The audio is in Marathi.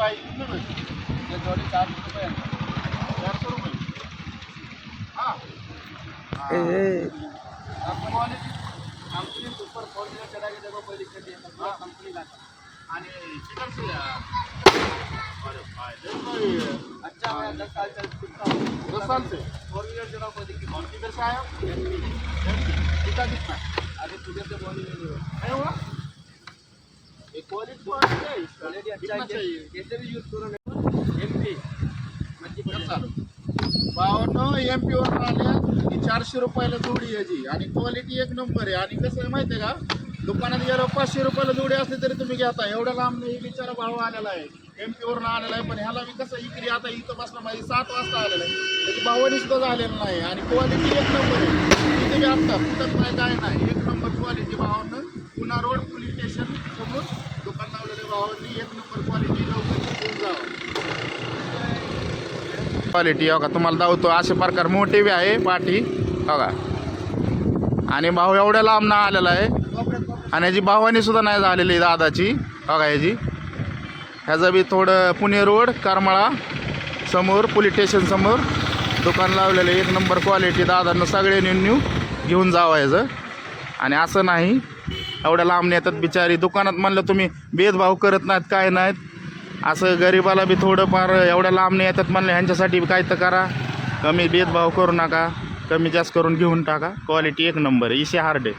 प्राइस कितने में? ये जोड़ी 400 रुपये है। 400 रुपये। हाँ आपको क्वालिटी कंपनी सुपर 4 व्हीलर चला के देखो, कोई दिक्कत नहीं है, कंपनी का आणि किधर से अरे भाई देखो ये अच्छा है। 10 साल चल चुका हूँ, 10 साल से 4 व्हीलर चलाओ, कोई दिक्कत और किधर से आए हो? नहीं। कितना कितना अरे तुझे तो बोली नहीं है, है हुआ? ये क्वालिटी तो अच्छी है इसका। क्वालिटी अच्छा कितना है, चाहिए? कैसे भी यूज करो ना। MP मच्छी कसं? 52 MP वर आल्या की 400 रुपयाला जोडी याची आणि क्वालिटी एक नंबर आहे. आणि कसं आहे माहिती आहे का, दुकानात गेलो 500 रुपयाला जोडी असली तरी तुम्ही घेता. एवढ्या लांब नाही बिचारा भाव आलेला आहे, MP वरून आलेला आहे. पण ह्याला मी कसं इकडे आता इथं बसला माझी 7 वाजता आलेला आहे, त्याची भावानी सुद्धा झालेलं नाही. आणि क्वालिटी एक नंबर आहे. तिथे बी आत्ता फुटत नाही काय नाही, एक नंबर क्वालिटी भावानं. पुन्हा रोड पोलीस स्टेशन समोर दुकान लावलेल्या भावानी एक नंबर क्वालिटी लवकर घेऊन जावं. क्वालिटी बघा तुम्हाला दावतो. असे प्रकार मोठे बी आहे पाठी बघा. आणि भाव एवढ्या लांब ना आलेला आहे. आणि याची भावानी सुद्धा नाही झालेली दादाची बघा. याची ह्याचं बी थोडं पुणे रोड करमाळा समोर पोलीस स्टेशन समोर दुकान लावलेलं. एक नंबर क्वालिटी. दादांना सगळे न्यू घेऊन जावं याचं. आणि असं नाही एवढ्या लांब येतात बिचारी. दुकानात म्हणलं तुम्ही भेदभाव करत नाहीत काय नाहीत. असं गरिबाला बी थोडंफार एवढ्या लांब येतात म्हणलं ह्यांच्यासाठी काय तर करा. कमी भेदभाव करू नका, कमी जास्त करून घेऊन टाका. क्वालिटी एक नंबर आहे. इशे हार्डे.